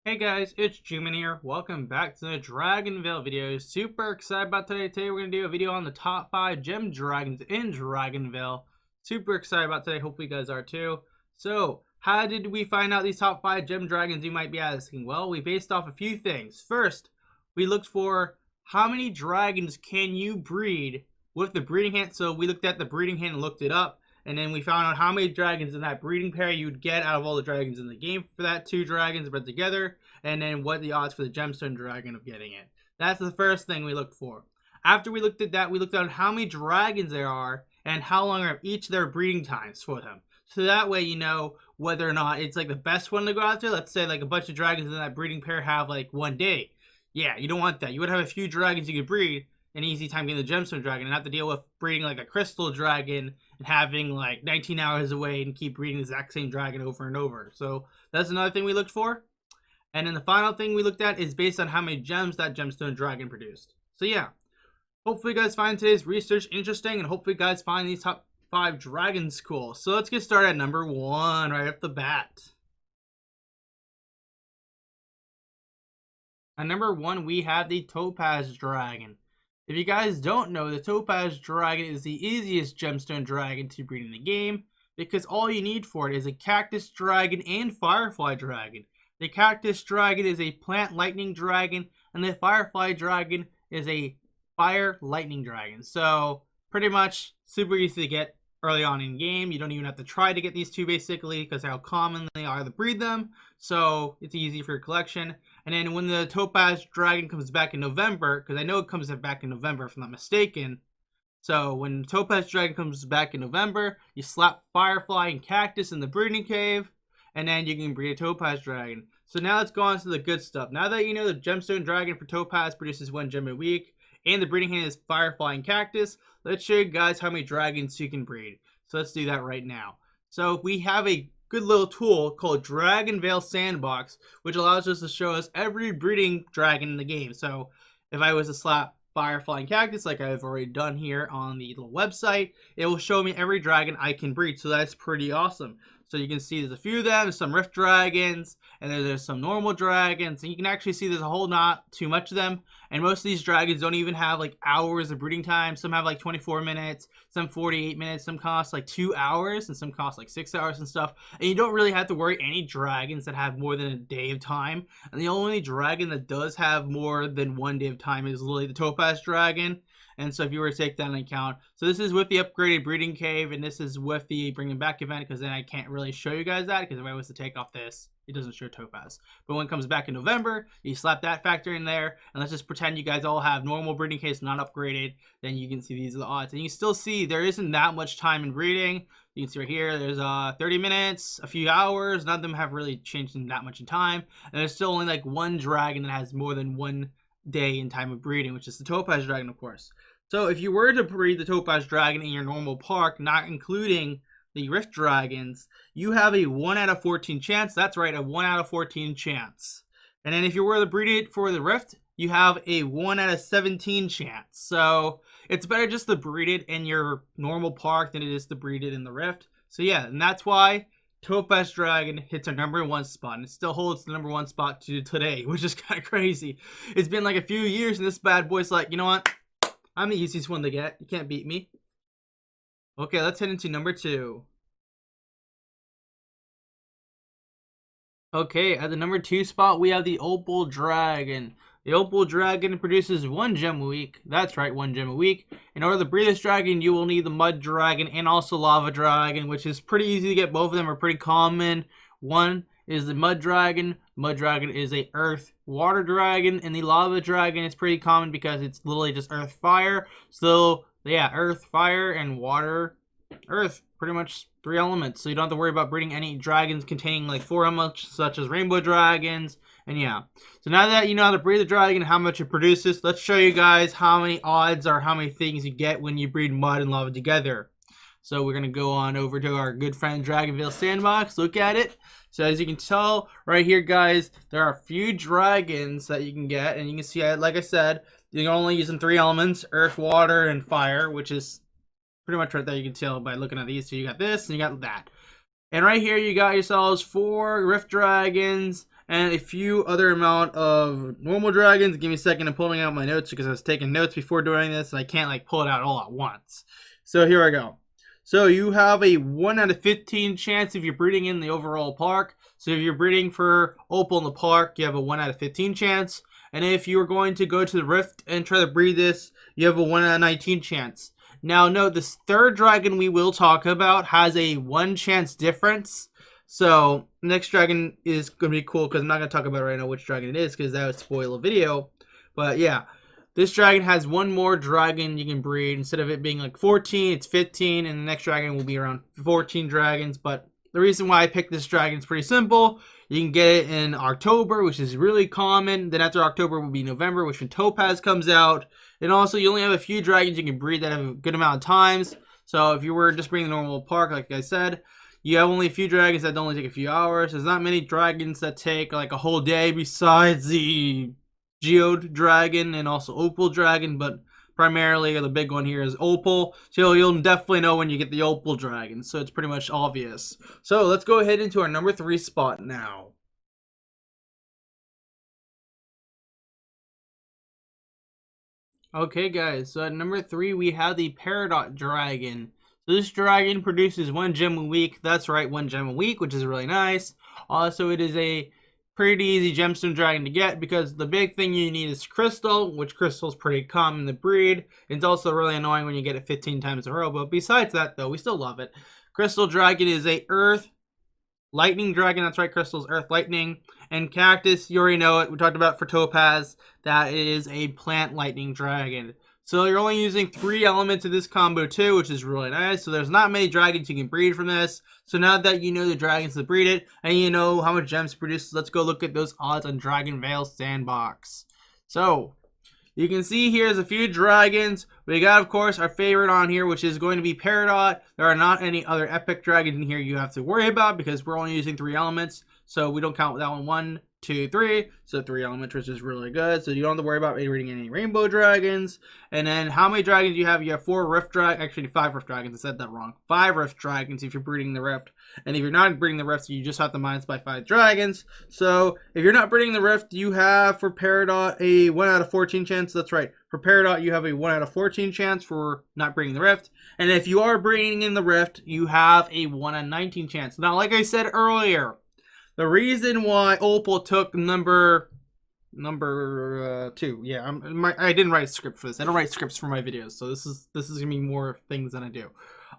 Hey guys, it's Juman here. Welcome back to the Dragonvale video. Super excited about today. Today we're going to do a video on the top 5 gem dragons in Dragonvale. Super excited about today. Hopefully you guys are too. So, how did we find out these top 5 gem dragons, you might be asking? Well, we based off a few things. First, we looked for how many dragons can you breed with the breeding hand. So we looked at the breeding hand and looked it up. And then we found out how many dragons in that breeding pair you'd get out of all the dragons in the game for that 2 dragons bred together. And then what the odds for the gemstone dragon of getting it. That's the first thing we looked for. After we looked at that, we looked at how many dragons there are and how long are each their breeding times for them. So that way you know whether or not it's like the best one to go after. Let's say like a bunch of dragons in that breeding pair have like 1 day. Yeah, you don't want that. You would have a few dragons you could breed an easy time getting the gemstone dragon and have to deal with breeding like a crystal dragon and having like 19 hours away and keep breeding the exact same dragon over and over. So that's another thing we looked for. And then the final thing we looked at is based on how many gems that gemstone dragon produced. So yeah, hopefully you guys find today's research interesting and hopefully you guys find these top 5 dragons cool. So let's get started at number 1 right off the bat. At number 1 we have the Topaz Dragon. If you guys don't know, the Topaz Dragon is the easiest gemstone dragon to breed in the game because all you need for it is a cactus dragon and firefly dragon. The cactus dragon is a plant lightning dragon and the firefly dragon is a fire lightning dragon. So pretty much super easy to get early on in game. You don't even have to try to get these 2 basically because how common they are to breed them. So it's easy for your collection. And then when the Topaz Dragon comes back in November, because I know it comes back in November if I'm not mistaken. So when Topaz Dragon comes back in November, you slap Firefly and Cactus in the breeding cave, and then you can breed a Topaz Dragon. So now let's go on to the good stuff. Now that you know the Gemstone Dragon for Topaz produces 1 gem a week, and the breeding hand is Firefly and Cactus, let's show you guys how many dragons you can breed. So let's do that right now. So we have a good little tool called Dragonvale Sandbox, which allows us to show us every breeding dragon in the game. So if I was to slap Firefly and Cactus like I've already done here on the little website, it will show me every dragon I can breed. So that's pretty awesome. So you can see there's a few of them, there's some rift dragons, and then there's some normal dragons, and you can actually see there's a whole not too much of them, and most of these dragons don't even have like hours of breeding time. Some have like 24 minutes, some 48 minutes, some cost like 2 hours, and some cost like 6 hours and stuff, and you don't really have to worry any dragons that have more than a day of time, and the only dragon that does have more than 1 day of time is literally the Topaz Dragon. And so if you were to take that into account, so this is with the upgraded breeding cave, and this is with the bringing back event, because then I can't really show you guys that, because if I was to take off this, it doesn't show Topaz. But when it comes back in November, you slap that factor in there, and let's just pretend you guys all have normal breeding caves, not upgraded, then you can see these are the odds. And you still see there isn't that much time in breeding. You can see right here, there's 30 minutes, a few hours, none of them have really changed in that much in time, and there's still only like 1 dragon that has more than 1 day in time of breeding, which is the Topaz Dragon, of course. So if you were to breed the Topaz Dragon in your normal park, not including the Rift Dragons, you have a 1 out of 14 chance. That's right, a 1 out of 14 chance. And then if you were to breed it for the Rift, you have a 1 out of 17 chance. So it's better just to breed it in your normal park than it is to breed it in the Rift. So yeah, and that's why Topaz Dragon hits our number 1 spot, and it still holds the number 1 spot to today, which is kind of crazy. It's been like a few years, and this bad boy's like, you know what? I'm the easiest one to get. You can't beat me. Okay, let's head into number 2. Okay, at the number 2 spot, we have the Opal Dragon. The Opal Dragon produces 1 gem a week. That's right, 1 gem a week. In order to breed this dragon, you will need the Mud Dragon and also Lava Dragon, which is pretty easy to get. Both of them are pretty common. One is the Mud Dragon. Mud Dragon is a Earth Water Dragon, and the Lava Dragon is pretty common because it's literally just Earth Fire. So yeah, Earth, Fire, and Water, Earth, pretty much 3 elements. So you don't have to worry about breeding any dragons containing like 4 elements, such as rainbow dragons. And yeah, so now that you know how to breed the dragon and how much it produces, let's show you guys how many odds or how many things you get when you breed mud and lava together. So we're going to go on over to our good friend Dragonvale Sandbox, look at it. So as you can tell right here, guys, there are a few dragons that you can get. And you can see, like I said, you're only using 3 elements, earth, water, and fire, which is pretty much right there. You can tell by looking at these. So you got this and you got that. And right here, you got yourselves 4 Rift Dragons and a few other amount of normal dragons. Give me a second. I'm pulling out my notes because I was taking notes before doing this, and I can't like pull it out all at once. So here I go. So you have a 1 out of 15 chance if you're breeding in the overall park. So if you're breeding for Opal in the park, you have a 1 out of 15 chance. And if you are going to go to the Rift and try to breed this, you have a 1 out of 19 chance. Now note, this third dragon we will talk about has a 1 chance difference. So next dragon is going to be cool because I'm not going to talk about right now which dragon it is because that would spoil a video. But yeah. This dragon has 1 more dragon you can breed. Instead of it being like 14, it's 15. And the next dragon will be around 14 dragons. But the reason why I picked this dragon is pretty simple. You can get it in October, which is really common. Then after October will be November, which when Topaz comes out. And also, you only have a few dragons you can breed that have a good amount of times. So if you were just breeding the normal park, like I said, you have only a few dragons that only take a few hours. There's not many dragons that take like a whole day besides the Geode Dragon and also Opal Dragon, but primarily the big one here is Opal. So you'll definitely know when you get the Opal Dragon, so it's pretty much obvious. So let's go ahead into our number 3 spot now. Okay guys, so at number 3 we have the Peridot Dragon. So this dragon produces 1 gem a week. That's right, 1 gem a week, which is really nice. Also, it is a pretty easy gemstone dragon to get because the big thing you need is crystal, which crystal is pretty common to breed. It's also really annoying when you get it 15 times in a row, but besides that though, we still love it. Crystal dragon is a earth lightning dragon. That's right, crystal's earth lightning. And cactus, you already know it, we talked about for Topaz, that is a plant lightning dragon. So you're only using 3 elements of this combo too, which is really nice. So there's not many dragons you can breed from this. So now that you know the dragons to breed it, and you know how much gems it produces, let's go look at those odds on Dragonvale Sandbox. So you can see here's a few dragons. We got, of course, our favorite on here, which is going to be Peridot. There are not any other epic dragons in here you have to worry about because we're only using 3 elements. So we don't count that one. 1, 2, 3. So 3 elements, which is really good. So you don't have to worry about reading any rainbow dragons. And then how many dragons do you have? You have 4 rift dragons. Actually, 5 rift dragons. I said that wrong. 5 rift dragons if you're breeding the rift. And if you're not breeding the rift, you just have to minus by 5 dragons. So if you're not breeding the rift, you have for Peridot a 1 out of 14 chance. That's right. For Peridot, you have a 1 out of 14 chance for not breeding the rift. And if you are breeding in the rift, you have a 1 out of 19 chance. Now, like I said earlier, the reason why Opal took number 2, yeah, I didn't write a script for this. I don't write scripts for my videos, so this is gonna be more things than I do.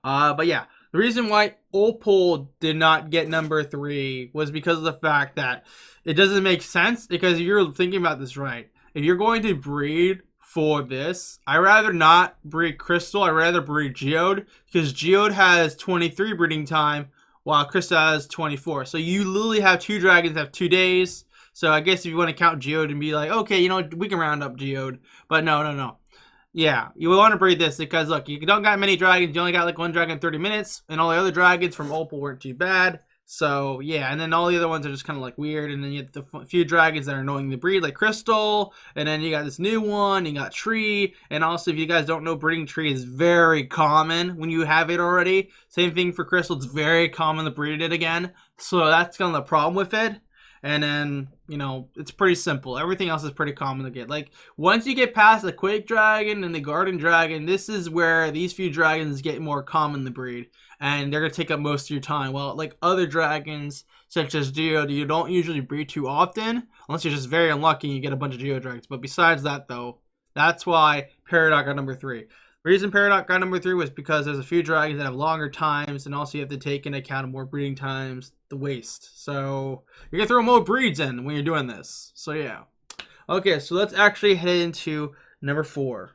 But yeah, the reason why Opal did not get number 3 was because of the fact that it doesn't make sense. Because if you're thinking about this right, if you're going to breed for this, I'd rather not breed Crystal. I'd rather breed Geode because Geode has 23 breeding time, while Crystal has 24. So you literally have 2 dragons that have 2 days. So I guess if you want to count Geode and be like, okay, you know, we can round up Geode. But no. Yeah, you want to breed this because, look, you don't got many dragons. You only got like 1 dragon in 30 minutes. And all the other dragons from Opal weren't too bad. So, yeah, and then all the other ones are just kind of like weird. And then you have the few dragons that are annoying to breed, like Crystal. And then you got this new one. You got Tree. And also, if you guys don't know, breeding Tree is very common when you have it already. Same thing for Crystal. It's very common to breed it again. So that's kind of the problem with it. And then, you know, it's pretty simple. Everything else is pretty common to get. Like, once you get past the Quake Dragon and the Garden Dragon, this is where these few dragons get more common to breed. And they're going to take up most of your time. Well, like other dragons, such as Geode, you don't usually breed too often. Unless you're just very unlucky and you get a bunch of Geode dragons. But besides that, though, that's why Peridot got number 3. The reason Peridot got number 3 was because there's a few dragons that have longer times, and also you have to take into account more breeding times, the waste. So you're gonna throw more breeds in when you're doing this. So yeah. Okay, so let's actually head into number 4.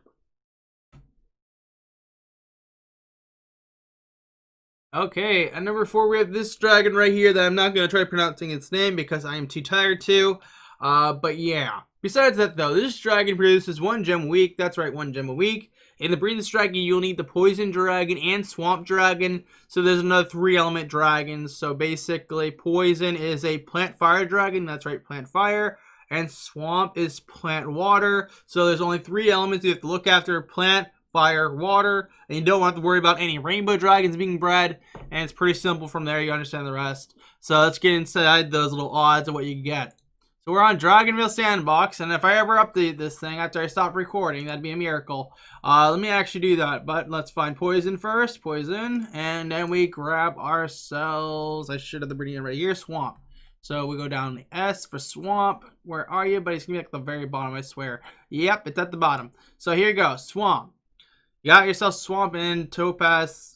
Okay, at number 4 we have this dragon right here that I'm not gonna try pronouncing its name because I am too tired to. But yeah. Besides that though, this dragon produces 1 gem a week. That's right, 1 gem a week. In the breeding dragon, you'll need the Poison Dragon and Swamp Dragon. So there's another 3 element dragons. So basically, Poison is a plant fire dragon. That's right, plant fire. And Swamp is plant water. So there's only 3 elements you have to look after: plant, fire, water. And you don't have to worry about any rainbow dragons being bred. And it's pretty simple from there. You understand the rest. So let's get inside those little odds of what you get. So we're on Dragonvale Sandbox, and if I ever update this thing after I stop recording, that'd be a miracle. Let me actually do that, but let's find poison first. Poison, and then we grab ourselves, I should have the breeding right here, swamp. So we go down the S for swamp. Where are you? But it's gonna be at the very bottom, I swear. Yep, it's at the bottom. So here you go, swamp. You got yourself swamp and topaz.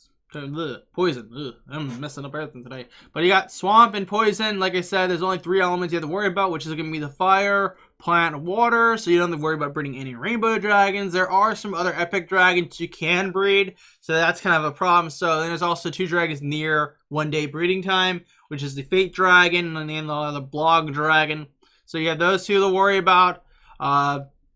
Poison. Ugh, I'm messing up everything today. But you got swamp and poison. Like I said, there's only 3 elements you have to worry about, which is going to be the fire, plant, water. So you don't have to worry about breeding any rainbow dragons. There are some other epic dragons you can breed, so that's kind of a problem. So then there's also 2 dragons near 1-day breeding time, which is the Fate Dragon and then the other Blog Dragon. So you have those 2 to worry about.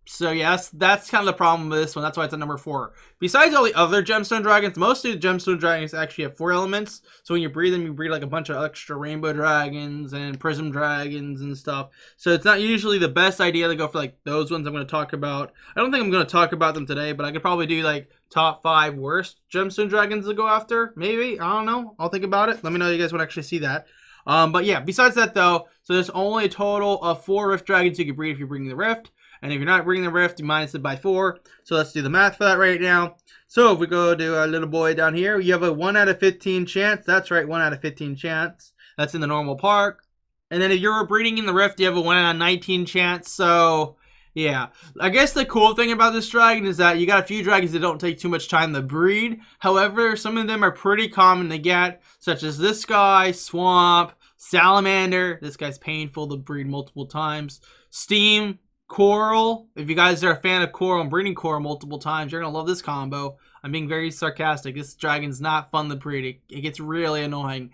So yes, that's kind of the problem with this one. That's why it's at number 4. Besides all the other gemstone dragons, most of the gemstone dragons actually have 4 elements. So when you breed them, you breed like a bunch of extra rainbow dragons and prism dragons and stuff. So it's not usually the best idea to go for like those ones I'm going to talk about. I don't think I'm going to talk about them today, but I could probably do like top 5 worst gemstone dragons to go after. Maybe, I don't know. I'll think about it. Let me know if you guys want to actually see that. But yeah, besides that though, so there's only a total of 4 rift dragons you can breed if you're breeding the rift. And if you're not bringing the rift, you minus it by 4. So let's do the math for that right now. So if we go to our little boy down here, you have a 1 out of 15 chance. That's right, 1 out of 15 chance. That's in the normal park. And then if you're breeding in the rift, you have a 1 out of 19 chance. So yeah, I guess the cool thing about this dragon is that you got a few dragons that don't take too much time to breed. However, some of them are pretty common to get, such as this guy, Swamp, Salamander. This guy's painful to breed multiple times. Steam, Coral. If you guys are a fan of Coral and breeding Coral multiple times, you're going to love this combo. I'm being very sarcastic. This dragon's not fun to breed. It gets really annoying.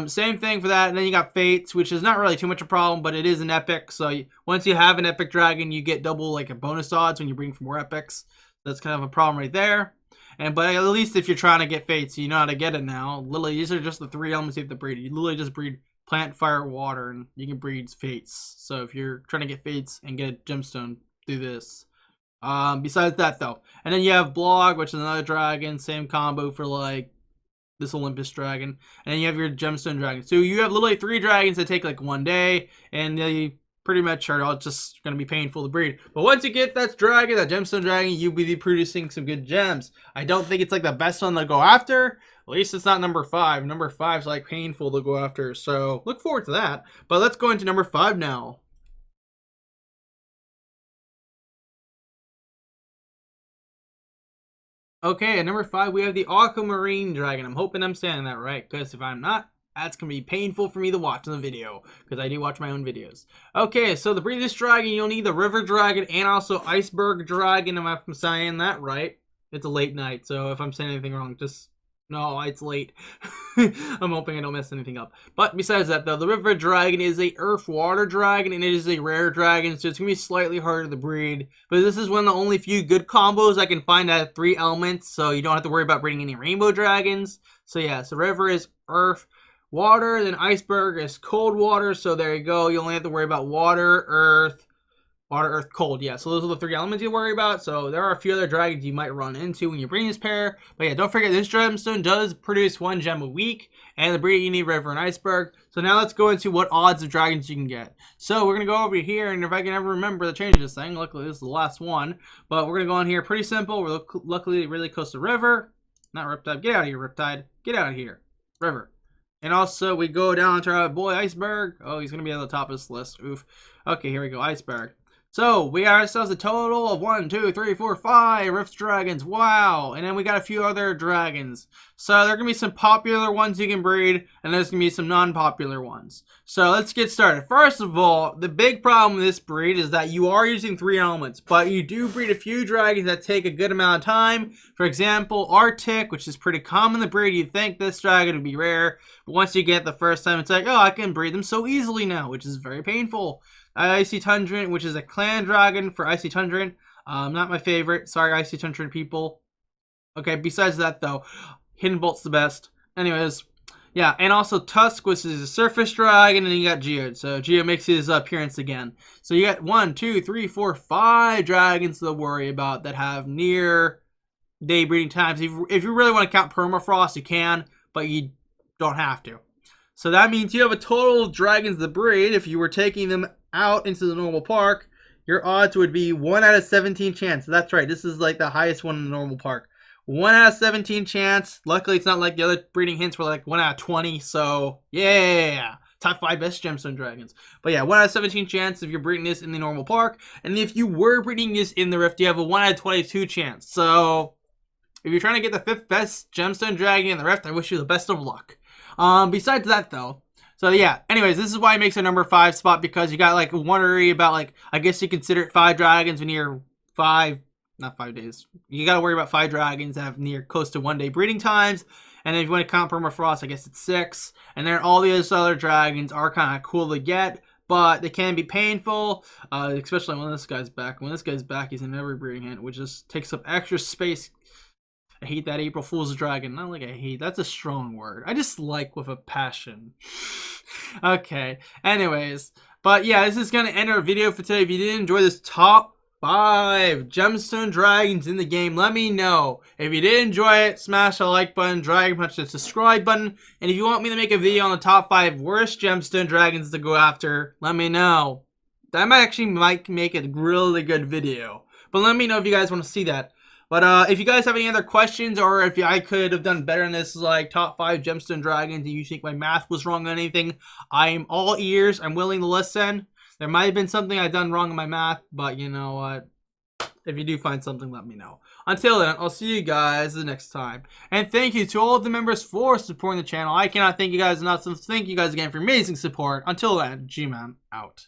Same thing for that. And then you got Fates, which is not really too much a problem, but it is an epic. So once you have an epic dragon, you get double like a bonus odds when you bring for more epics. That's kind of a problem right there. But at least if you're trying to get Fates, you know how to get it now. Literally, these are just the 3 elements you have to breed. You literally just breed plant, fire, water, and you can breed Fates. So if you're trying to get Fates and get a gemstone, do this. Besides that though, and then you have Blog, which is another dragon, same combo for like this Olympus dragon, and then you have your gemstone dragon. So you have literally 3 dragons that take like 1 day, and they pretty much are all just going to be painful to breed. But once you get that dragon, that gemstone dragon, you'll be producing some good gems. I don't think it's like the best one to go after. At least it's not number 5. Number 5 is like painful to go after. So look forward to that. But let's go into number 5 now. Okay, at number 5 we have the aquamarine dragon. I'm hoping I'm saying that right, because if I'm not, that's going to be painful for me to watch in the video, because I do watch my own videos. Okay, so to breed this dragon, you'll need the river dragon and also iceberg dragon, if I'm saying that right. It's a late night, so if I'm saying anything wrong, just... No, it's late. I'm hoping I don't mess anything up. But besides that, though, the river dragon is a earth-water dragon, and it is a rare dragon, so it's going to be slightly harder to breed. But this is one of the only few good combos I can find that have 3 elements, so you don't have to worry about breeding any rainbow dragons. So yeah, so river is earth, water, then iceberg is cold water, so there you go. You only have to worry about water, earth, cold. Yeah, so those are the 3 elements you worry about. So there are a few other dragons you might run into when you bring this pair. But yeah, don't forget this gemstone does produce 1 gem a week. And the breeding you need river and iceberg. So now let's go into what odds of dragons you can get. So we're going to go over here, and if I can ever remember to change this thing, luckily this is the last one. But we're going to go on here pretty simple. We're luckily really close to river. Not Riptide. Get out of here, Riptide. Get out of here. River. And also we go down to our boy Iceberg. Oh, he's going to be on the top of this list. Oof. Okay, here we go. Iceberg. So we got ourselves a total of 1, 2, 3, 4, 5 Rift Dragons. Wow. And then we got a few other dragons. So there are going to be some popular ones you can breed, and there's going to be some non-popular ones. So let's get started. First of all, the big problem with this breed is that you are using 3 elements, but you do breed a few dragons that take a good amount of time. For example, Arctic, which is pretty common to breed. You'd think this dragon would be rare, but once you get it the first time, it's like, oh, I can breed them so easily now, which is very painful. Icy Tundran, which is a clan dragon for Icy Tundran. Not my favorite. Sorry, Icy Tundran people. Okay, besides that, though, Hidden Bolt's the best. Anyways, yeah, and also Tusk, which is a surface dragon, and then you got Geode. So Geode makes his appearance again. So you got 1, 2, 3, 4, 5 dragons to worry about that have near day breeding times. If you really want to count Permafrost, you can, but you don't have to. So that means you have a total of dragons to breed if you were taking them out into the normal park, your odds would be 1 out of 17 chance. That's right. This is like the highest one in the normal park. 1 out of 17 chance. Luckily, it's not like the other breeding hints were like 1 out of 20. So, yeah. Top 5 best gemstone dragons. But yeah, 1 out of 17 chance if you're breeding this in the normal park. And if you were breeding this in the Rift, you have a 1 out of 22 chance. So, if you're trying to get the 5th best gemstone dragon in the Rift, I wish you the best of luck. Besides that, though. So yeah, anyways, this is why it makes a number 5 spot, because you got like worry about, like, I guess you consider it 5 dragons when you're 5, not 5 days. You gotta worry about 5 dragons that have near close to 1 day breeding times. And then if you want to count permafrost, I guess it's 6. And then all the other dragons are kind of cool to get, but they can be painful, especially when this guy's back. When this guy's back, he's in every breeding hint, which just takes up extra space. I hate that April Fool's Dragon. Not like I hate. That's a strong word. I just like with a passion. Okay. Anyways. But yeah, this is going to end our video for today. If you did enjoy this top 5 gemstone dragons in the game, let me know. If you did enjoy it, smash the like button, Dragon Punch the subscribe button. And if you want me to make a video on the top 5 worst gemstone dragons to go after, let me know. That might make a really good video. But let me know if you guys want to see that. But if you guys have any other questions, or if I could have done better in this, like top 5 gemstone dragons, and you think my math was wrong on anything, I am all ears. I'm willing to listen. There might have been something I've done wrong in my math, but you know what? If you do find something, let me know. Until then, I'll see you guys the next time. And thank you to all of the members for supporting the channel. I cannot thank you guys enough, so thank you guys again for amazing support. Until then, G-Man out.